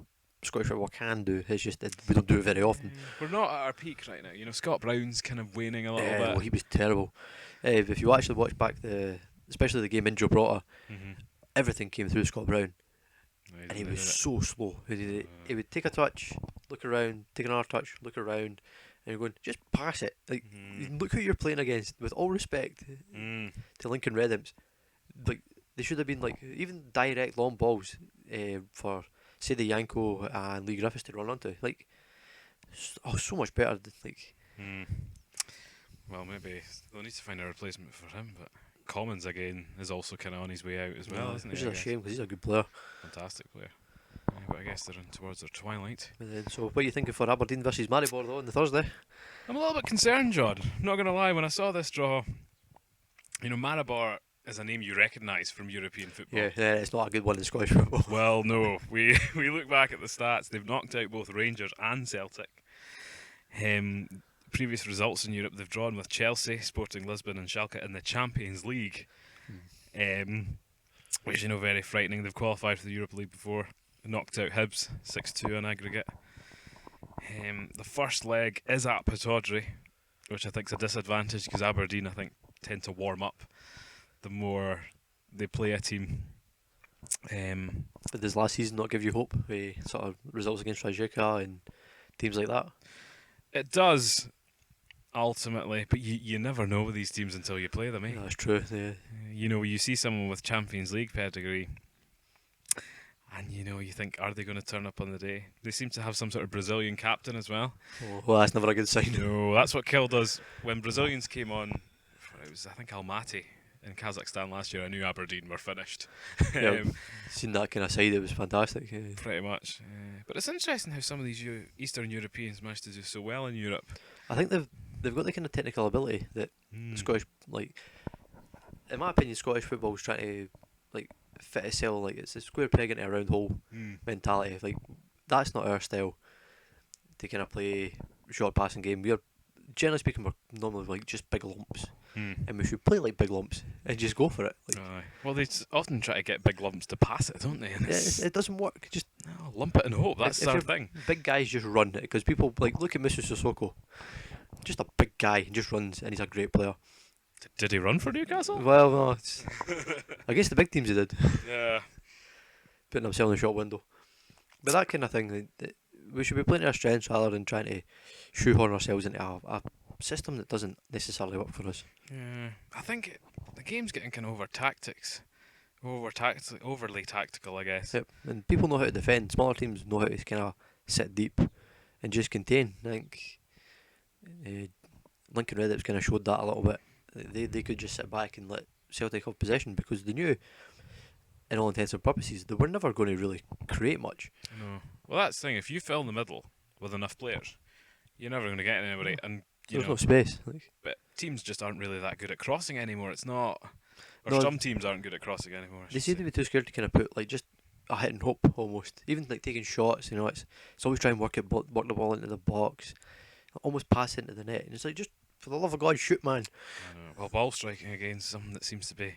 Scottish football can do. It's just that we don't do it very often. We're not at our peak right now. Scott Brown's kind of waning a little bit. Well, he was terrible. If you actually watch back especially the game in Gibraltar, everything came through Scott Brown, and he was so slow. He would take a touch, look around, take another touch, look around, and you're going, just pass it. Like, look who you're playing against. With all respect to Lincoln Redhams, like they should have been like even direct long balls for say the Yanko and Lee Griffiths to run onto. Like, so much better. Like. Well, maybe they'll need to find a replacement for him, but Commons again is also kind of on his way out as well, isn't he? Which is a shame because he's a good player. Fantastic player. But I guess they're in towards their twilight. So what are you thinking for Aberdeen versus Maribor though on the Thursday? I'm a little bit concerned, John. I'm not going to lie, when I saw this draw, Maribor is a name you recognise from European football. Yeah, it's not a good one in Scottish football. Well, no. We look back at the stats. They've knocked out both Rangers and Celtic. Previous results in Europe, they've drawn with Chelsea, Sporting Lisbon and Schalke in the Champions League, which very frightening. They've qualified for the Europa League before, knocked out Hibs 6-2 on aggregate. The first leg is at Pittodrie, which I think is a disadvantage because Aberdeen, I think, tend to warm up the more they play a team. But does last season not give you hope with sort of results against Rijeka and teams like that? It does, ultimately, but you never know with these teams until you play them, eh? That's true, yeah. You see someone with Champions League pedigree, and you think, are they going to turn up on the day? They seem to have some sort of Brazilian captain as well. Oh, well, that's never a good sign. No, that's what killed us. When Brazilians came on, it was, I think, Almaty in Kazakhstan last year, I knew Aberdeen were finished. Yeah, seen that kind of side, it was fantastic. Yeah. Pretty much. But it's interesting how some of these Eastern Europeans managed to do so well in Europe. I think they've got the kind of technical ability that Scottish, in my opinion, Scottish football is trying to fit itself. Like, it's a square peg into a round hole mentality. Like, that's not our style to kind of play short passing game. We're, generally speaking, we're normally just big lumps. And we should play like big lumps and just go for it. Well, they often try to get big lumps to pass it, don't they? And it doesn't work. Just lump it and hope. That's our thing. Big guys just run it because people look at Mr. Sissoko, just a big guy, he just runs and he's a great player. Did he run for Newcastle? Well, no, I guess the big teams he did. Yeah. putting themselves in the shop window. But that kind of thing, we should be playing to our strengths rather than trying to shoehorn ourselves into a system that doesn't necessarily work for us. Yeah, I think the game's getting kind of overly tactical, I guess. Yep. And people know how to defend. Smaller teams know how to kind of sit deep and just contain. I think Lincoln Red Lips kind of showed that a little bit. They could just sit back and let Celtic have possession because they knew, in all intents and purposes, they were never going to really create much. No. Well, that's the thing. If you fill in the middle with enough players, you're never going to get anybody. And There's no space. But teams just aren't really that good at crossing anymore. It's not. Or No, some teams aren't good at crossing anymore. They seem to be too scared to kind of put just a hit and hope almost. Even taking shots, it's always try and work the ball into the box, almost pass into the net, and it's just for the love of God, shoot, man. I know. Well, ball striking again is something that seems to be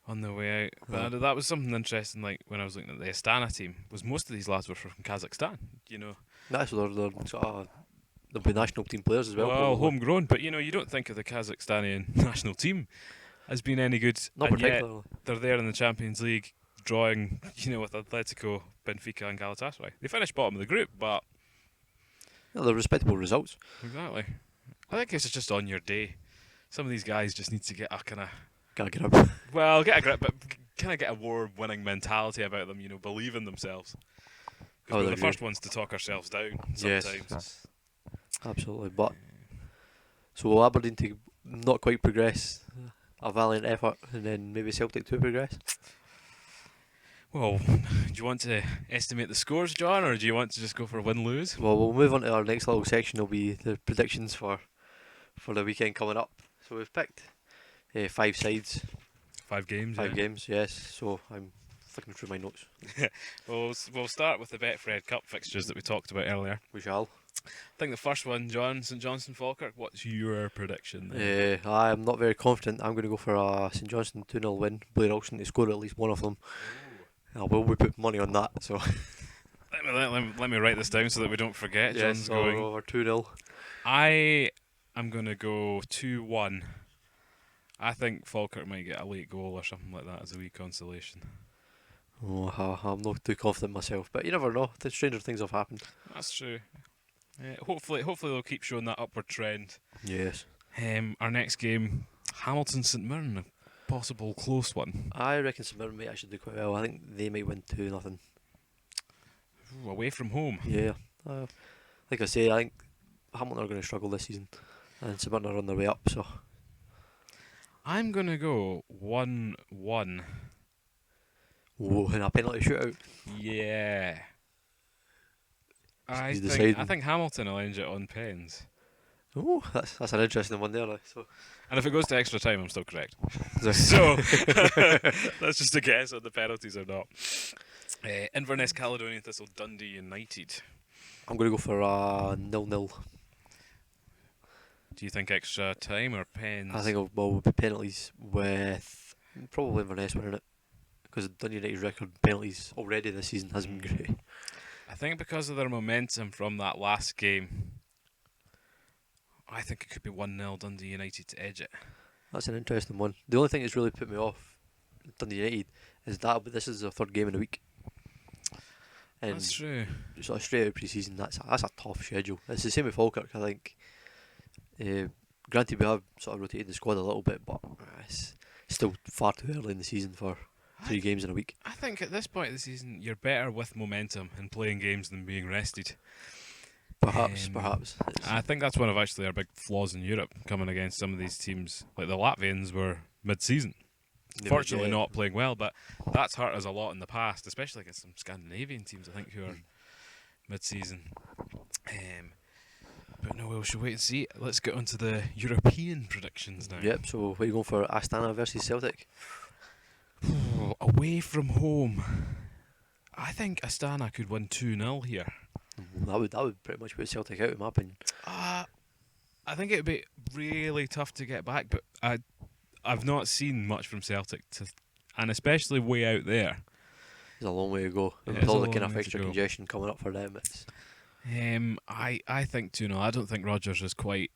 on the way out. But that was something interesting. Like when I was looking at the Astana team, was most of these lads were from Kazakhstan. That's what they're sort of. They'll be national team players as well. Well, homegrown, but you don't think of the Kazakhstani national team as being any good. Not particularly. Yet they're there in the Champions League, drawing, with Atletico, Benfica, and Galatasaray. They finished bottom of the group, but They're respectable results. exactly. I think it's just on your day. Some of these guys just need to get a kind of Gotta get up. well, get a grip, but kind of get a war-winning mentality about them. Believe in themselves. Because we're the first ones to talk ourselves down sometimes. Yes, absolutely. But so Aberdeen to not quite progress, a valiant effort, and then maybe Celtic to progress. Well, do you want to estimate the scores, John, or do you want to just go for a win-lose? Well, we'll move on to our next little section. Will be the predictions for the weekend coming up. So we've picked 5 sides, 5 games. 5 games. Yes. So I'm flicking through my notes. Well, we'll start with the Betfred Cup fixtures that we talked about earlier. We shall. I think the first one, John, St Johnstone Falkirk. What's your prediction? I'm not very confident. I'm going to go for a St Johnstone 2-0 win. Blair Olsen to score at least one of them. Will we put money on that? So Let me write this down so that we don't forget. yes, John's going over 2-0. I am going to go 2-1. I think Falkirk might get a late goal or something like that as a wee consolation. Oh, I'm not too confident myself, but you never know. The stranger things have happened. That's true. Hopefully they'll keep showing that upward trend. Yes. Our next game, Hamilton St Mirren, a possible close one. I reckon St Mirren might actually do quite well. I think they might win 2-0. Away from home. Yeah. Like I say, I think Hamilton are going to struggle this season, and St Mirren are on their way up. So I'm going to go 1-1. whoa, in a penalty shootout. Yeah. I He's think deciding. Hamilton will end it on pens. Oh, that's an interesting one there. So And if it goes to extra time, I'm still correct. So that's just a guess on the penalties or not. Inverness, Caledonian Thistle, Dundee United. I'm going to go for a 0-0. Do you think extra time or pens? I think it will be penalties with probably Inverness winning it, because Dundee United's record in penalties already this season has been great. I think because of their momentum from that last game, I think it could be 1-0 Dundee United to edge it. That's an interesting one. The only thing that's really put me off Dundee United is that this is their 3rd game in a week. And That's true. sort of straight out pre-season, that's a tough schedule. It's the same with Falkirk, I think. Granted, we have sort of rotated the squad a little bit, but it's still far too early in the season for 3 games in a week. I think at this point of the season, you're better with momentum and playing games than being rested. Perhaps. I think that's one of actually our big flaws in Europe, coming against some of these teams. Like the Latvians were mid-season. Fortunately not playing well, but that's hurt us a lot in the past, especially against some Scandinavian teams, I think, who are mid-season. But no, we should wait and see. Let's get on to the European predictions now. Yep, so what are you going for, Astana versus Celtic? Away from home, I think Astana could win 2-0 here. That would pretty much put Celtic out, in my opinion. I think it would be really tough to get back, but I've not seen much from Celtic, and especially way out there. It's a long way to go. And Yeah, with it's all a the kind long of way to extra go. congestion coming up for them, it's... I think 2-0. I don't think Rodgers has quite,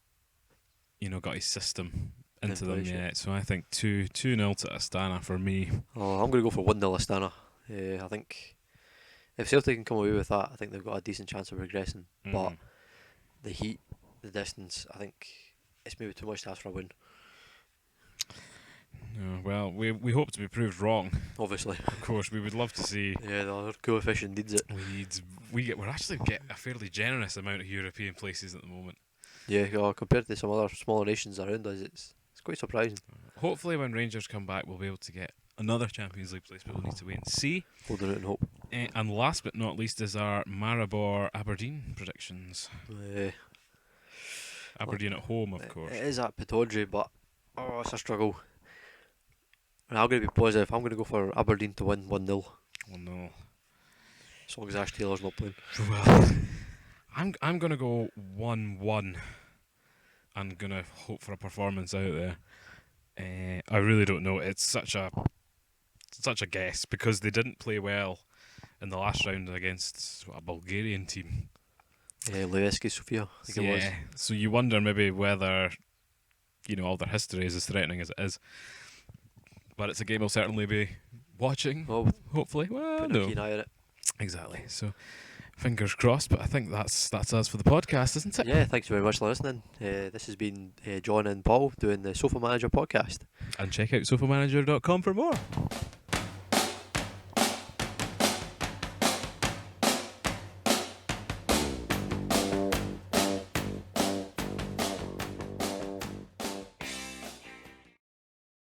got his system into them place, yeah. yet. So I think 2-0 to Astana for me. Oh, I'm going to go for 1-0 Astana. I think if Celtic can come away with that, I think they've got a decent chance of progressing. But the heat, the distance, I think it's maybe too much to ask for a win. No, well, we hope to be proved wrong. Obviously, Of course, we would love to see. yeah, the coefficient needs it. We're actually get a fairly generous amount of European places at the moment. Yeah, compared to some other smaller nations around us, it's quite surprising. Hopefully, when Rangers come back, we'll be able to get another Champions League place, but we'll need to wait and see. Holding out in hope. And last but not least is our Maribor Aberdeen predictions. Aberdeen at home, of course. It is at Pittodrie, but it's a struggle. And I'm going to be positive. I'm going to go for Aberdeen to win 1-0. Oh no. As long as Ash Taylor's not playing. Well, I'm going to go 1-1. I'm going to hope for a performance out there. I really don't know. It's such a guess because they didn't play well in the last round against a Bulgarian team. Levski Sofia, I think it was. So you wonder maybe whether, all their history is as threatening as it is. But it's a game I'll certainly be watching, hopefully. Well, Putting a keen eye on it. Exactly. So, fingers crossed, but I think that's us for the podcast, isn't it? Yeah, thanks very much for listening. This has been John and Paul doing the Sofamanager podcast. And check out sofamanager.com for more.